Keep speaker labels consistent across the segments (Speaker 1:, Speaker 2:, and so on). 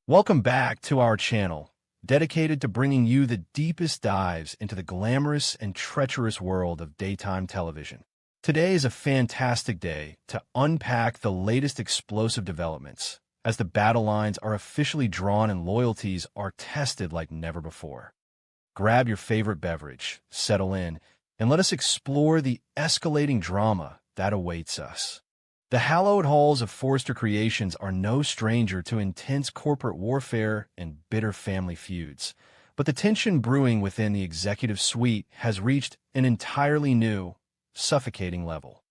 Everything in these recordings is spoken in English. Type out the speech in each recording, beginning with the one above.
Speaker 1: Welcome back to our channel, dedicated to bringing you the deepest dives into the glamorous and treacherous world of daytime television. Today is a fantastic day to unpack the latest explosive developments, as the battle lines are officially drawn and loyalties are tested like never before. Grab your favorite beverage, settle in, and let us explore the escalating drama that awaits us. The hallowed halls of Forrester Creations are no stranger to intense corporate warfare and bitter family feuds, but the tension brewing within the executive suite has reached an entirely new, suffocating level.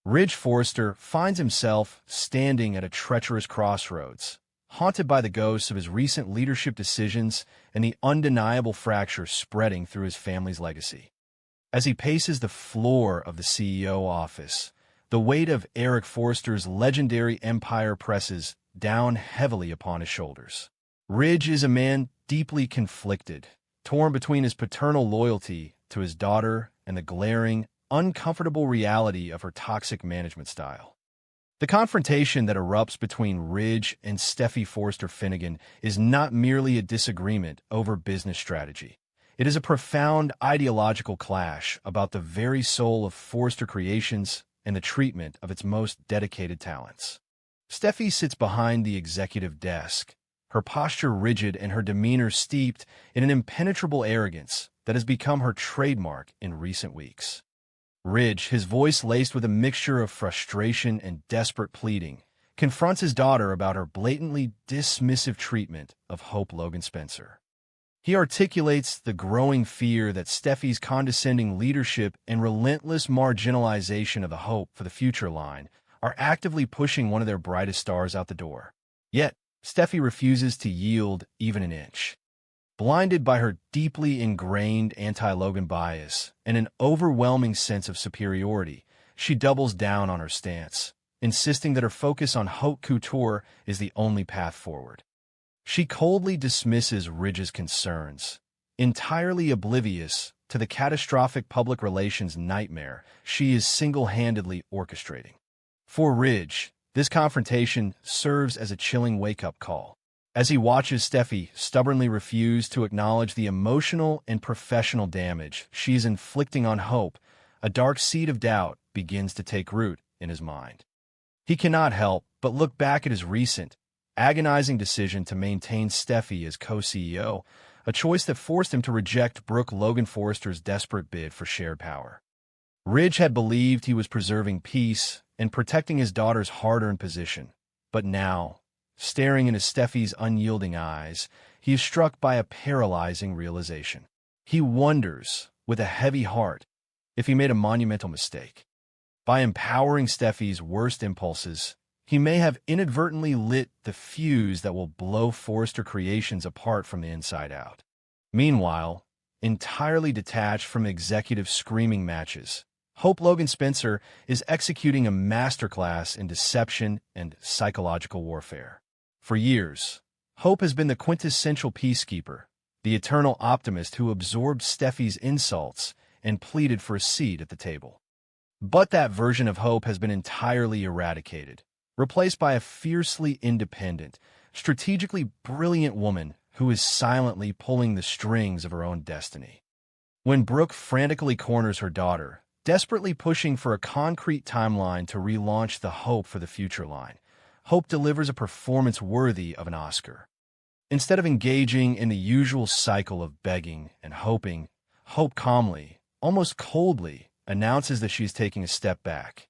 Speaker 1: Ridge Forrester finds himself standing at a treacherous crossroads, haunted by the ghosts of his recent leadership decisions and the undeniable fracture spreading through his family's legacy. As he paces the floor of the CEO office, the weight of Eric Forrester's legendary empire presses down heavily upon his shoulders. Ridge is a man deeply conflicted, torn between his paternal loyalty to his daughter and the glaring, uncomfortable reality of her toxic management style. The confrontation that erupts between Ridge and Steffy Forrester Finnegan is not merely a disagreement over business strategy. It is a profound ideological clash about the very soul of Forrester Creations and the treatment of its most dedicated talents. Steffy sits behind the executive desk, her posture rigid and her demeanor steeped in an impenetrable arrogance that has become her trademark in recent weeks. Ridge, his voice laced with a mixture of frustration and desperate pleading, confronts his daughter about her blatantly dismissive treatment of Hope Logan Spencer. He articulates the growing fear that Steffy's condescending leadership and relentless marginalization of the Hope for the Future line are actively pushing one of their brightest stars out the door. Yet, Steffy refuses to yield even an inch. Blinded by her deeply ingrained anti-Logan bias and an overwhelming sense of superiority, she doubles down on her stance, insisting that her focus on haute couture is the only path forward. She coldly dismisses Ridge's concerns, entirely oblivious to the catastrophic public relations nightmare she is single-handedly orchestrating. For Ridge, this confrontation serves as a chilling wake-up call. As he watches Steffy stubbornly refuse to acknowledge the emotional and professional damage she is inflicting on Hope, a dark seed of doubt begins to take root in his mind. He cannot help but look back at his recent, agonizing decision to maintain Steffy as co-CEO, a choice that forced him to reject Brooke Logan Forrester's desperate bid for shared power. Ridge had believed he was preserving peace and protecting his daughter's hard-earned position, but now, staring into Steffy's unyielding eyes, he is struck by a paralyzing realization. He wonders, with a heavy heart, if he made a monumental mistake. By empowering Steffy's worst impulses, he may have inadvertently lit the fuse that will blow Forrester Creations apart from the inside out. Meanwhile, entirely detached from executive screaming matches, Hope Logan Spencer is executing a masterclass in deception and psychological warfare. For years, Hope has been the quintessential peacekeeper, the eternal optimist who absorbed Steffy's insults and pleaded for a seat at the table. But that version of Hope has been entirely eradicated, replaced by a fiercely independent, strategically brilliant woman who is silently pulling the strings of her own destiny. When Brooke frantically corners her daughter, desperately pushing for a concrete timeline to relaunch the Hope for the Future line, Hope delivers a performance worthy of an Oscar. Instead of engaging in the usual cycle of begging and hoping, Hope calmly, almost coldly, announces that she is taking a step back.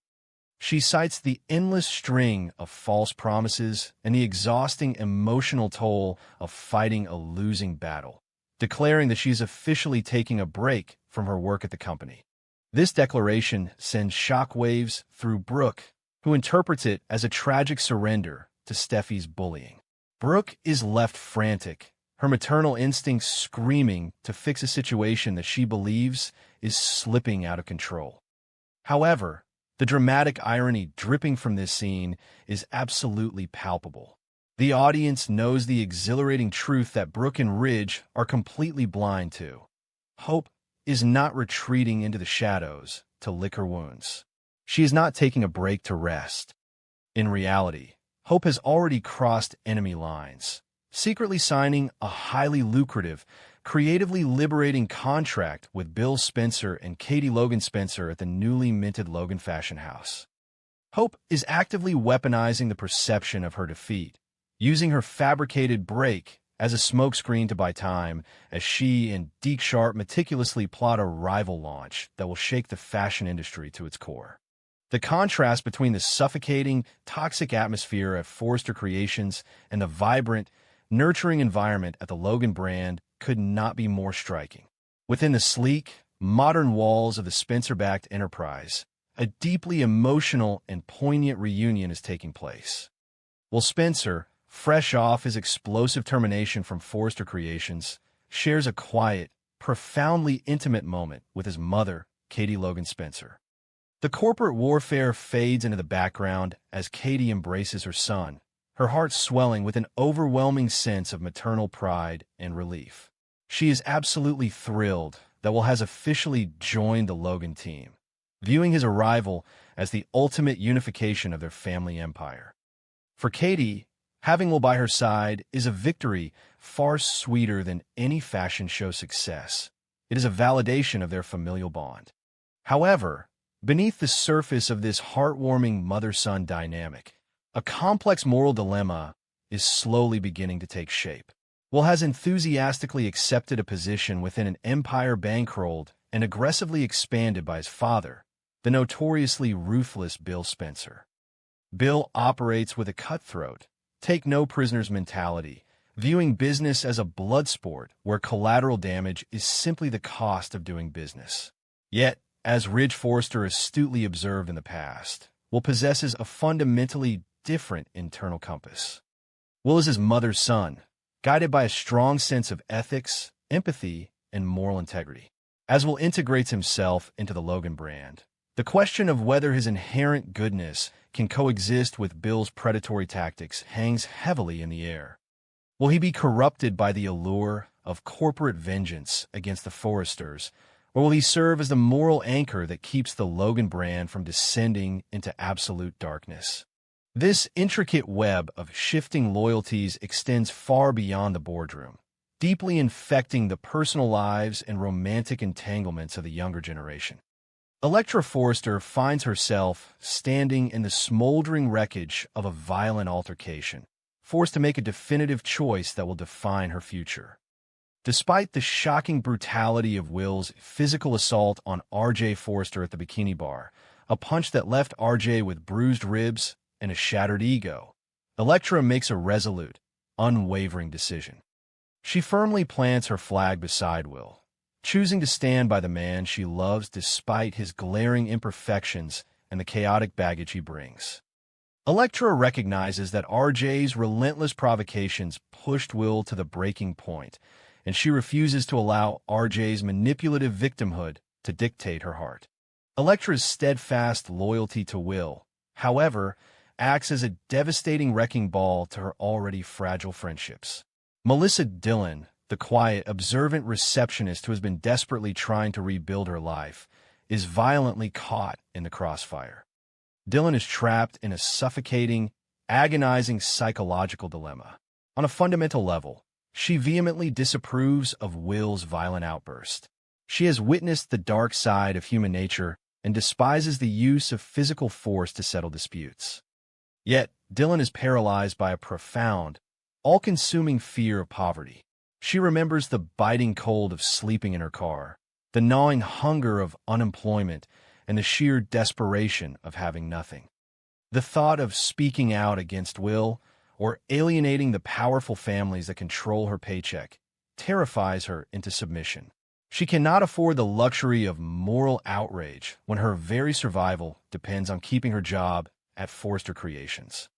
Speaker 1: She cites the endless string of false promises and the exhausting emotional toll of fighting a losing battle, declaring that she is officially taking a break from her work at the company. This declaration sends shockwaves through Brooke, who interprets it as a tragic surrender to Steffy's bullying. Brooke is left frantic, her maternal instincts screaming to fix a situation that she believes is slipping out of control. However, the dramatic irony dripping from this scene is absolutely palpable. The audience knows the exhilarating truth that Brooke and Ridge are completely blind to. Hope is not retreating into the shadows to lick her wounds. She is not taking a break to rest. In reality, Hope has already crossed enemy lines, secretly signing a highly lucrative, creatively liberating contract with Bill Spencer and Katie Logan Spencer at the newly minted Logan Fashion House. Hope is actively weaponizing the perception of her defeat, using her fabricated break as a smokescreen to buy time as she and Deke Sharp meticulously plot a rival launch that will shake the fashion industry to its core. The contrast between the suffocating, toxic atmosphere at Forrester Creations and the vibrant, nurturing environment at the Logan brand could not be more striking. Within the sleek, modern walls of the Spencer-backed enterprise, a deeply emotional and poignant reunion is taking place. While Spencer, fresh off his explosive termination from Forrester Creations, shares a quiet, profoundly intimate moment with his mother, Katie Logan Spencer. The corporate warfare fades into the background as Katie embraces her son, her heart swelling with an overwhelming sense of maternal pride and relief. She is absolutely thrilled that Will has officially joined the Logan team, viewing his arrival as the ultimate unification of their family empire. For Katie, having Will by her side is a victory far sweeter than any fashion show success. It is a validation of their familial bond. However, beneath the surface of this heartwarming mother-son dynamic, a complex moral dilemma is slowly beginning to take shape. Will has enthusiastically accepted a position within an empire bankrolled and aggressively expanded by his father, the notoriously ruthless Bill Spencer. Bill operates with a cutthroat, take-no-prisoners mentality, viewing business as a blood sport where collateral damage is simply the cost of doing business. Yet, as Ridge Forrester astutely observed in the past, Will possesses a fundamentally different internal compass. Will is his mother's son, guided by a strong sense of ethics, empathy, and moral integrity. As Will integrates himself into the Logan brand, the question of whether his inherent goodness can coexist with Bill's predatory tactics hangs heavily in the air. Will he be corrupted by the allure of corporate vengeance against the Forresters, or will he serve as the moral anchor that keeps the Logan brand from descending into absolute darkness? This intricate web of shifting loyalties extends far beyond the boardroom, deeply infecting the personal lives and romantic entanglements of the younger generation. Electra Forrester finds herself standing in the smoldering wreckage of a violent altercation, forced to make a definitive choice that will define her future. Despite the shocking brutality of Will's physical assault on R.J. Forrester at the bikini bar, a punch that left R.J. with bruised ribs and a shattered ego, Electra makes a resolute, unwavering decision. She firmly plants her flag beside Will, choosing to stand by the man she loves despite his glaring imperfections and the chaotic baggage he brings. Electra recognizes that R.J.'s relentless provocations pushed Will to the breaking point, and she refuses to allow R.J.'s manipulative victimhood to dictate her heart. Electra's steadfast loyalty to Will, however, acts as a devastating wrecking ball to her already fragile friendships. Melissa Dillon, the quiet, observant receptionist who has been desperately trying to rebuild her life, is violently caught in the crossfire. Dillon is trapped in a suffocating, agonizing psychological dilemma. On a fundamental level, she vehemently disapproves of Will's violent outburst. She has witnessed the dark side of human nature and despises the use of physical force to settle disputes. Yet, Dillon is paralyzed by a profound, all-consuming fear of poverty. She remembers the biting cold of sleeping in her car, the gnawing hunger of unemployment, and the sheer desperation of having nothing. The thought of speaking out against Will or alienating the powerful families that control her paycheck terrifies her into submission. She cannot afford the luxury of moral outrage when her very survival depends on keeping her job at Forrester Creations.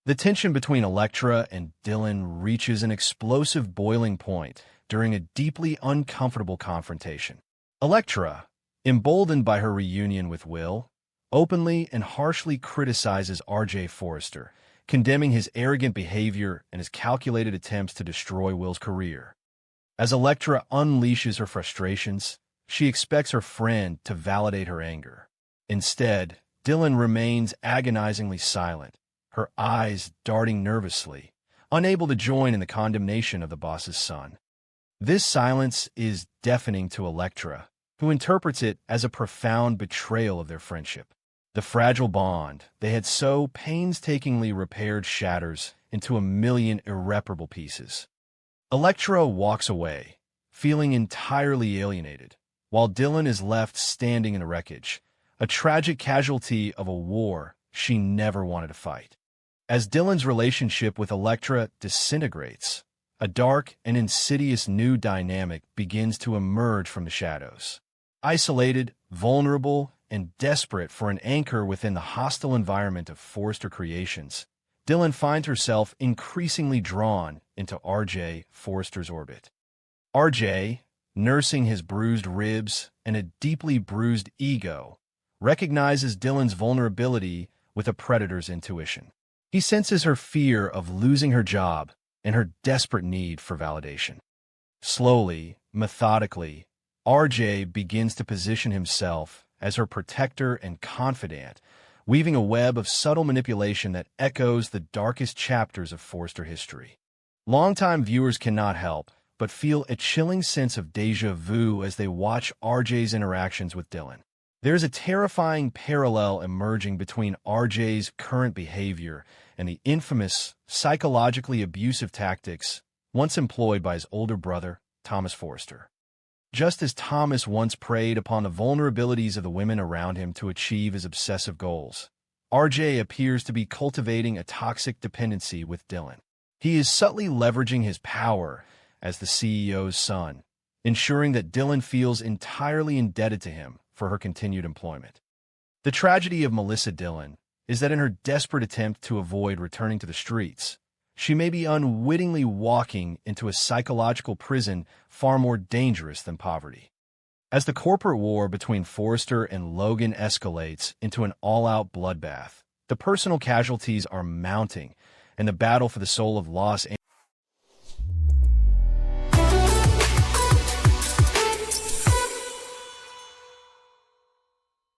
Speaker 1: The tension between Electra and Dillon reaches an explosive boiling point during a deeply uncomfortable confrontation. Electra, emboldened by her reunion with Will, openly and harshly criticizes R.J. Forrester, condemning his arrogant behavior and his calculated attempts to destroy Will's career. As Electra unleashes her frustrations, she expects her friend to validate her anger. Instead, Dillon remains agonizingly silent, her eyes darting nervously, unable to join in the condemnation of the boss's son. This silence is deafening to Elektra, who interprets it as a profound betrayal of their friendship. The fragile bond they had so painstakingly repaired shatters into a million irreparable pieces. Elektra walks away, feeling entirely alienated, while Dylan is left standing in the wreckage, a tragic casualty of a war she never wanted to fight. As Dylan's relationship with Elektra disintegrates, a dark and insidious new dynamic begins to emerge from the shadows. Isolated, vulnerable, and desperate for an anchor within the hostile environment of Forrester Creations, Dylan finds herself increasingly drawn into RJ Forrester's orbit. RJ, nursing his bruised ribs and a deeply bruised ego, recognizes Dylan's vulnerability with a predator's intuition. He senses her fear of losing her job and her desperate need for validation. Slowly, methodically, RJ begins to position himself as her protector and confidant, weaving a web of subtle manipulation that echoes the darkest chapters of Forrester history. Longtime viewers cannot help but feel a chilling sense of déjà vu as they watch RJ's interactions with Dylan. There's a terrifying parallel emerging between RJ's current behavior and the infamous, psychologically abusive tactics once employed by his older brother, Thomas Forrester. Just as Thomas once preyed upon the vulnerabilities of the women around him to achieve his obsessive goals, RJ appears to be cultivating a toxic dependency with Dylan. He is subtly leveraging his power as the CEO's son, ensuring that Dylan feels entirely indebted to him for her continued employment. The tragedy of Melissa Dylan is that in her desperate attempt to avoid returning to the streets, she may be unwittingly walking into a psychological prison far more dangerous than poverty. As the corporate war between Forrester and Logan escalates into an all-out bloodbath, the personal casualties are mounting, and the battle for the soul of Los Angeles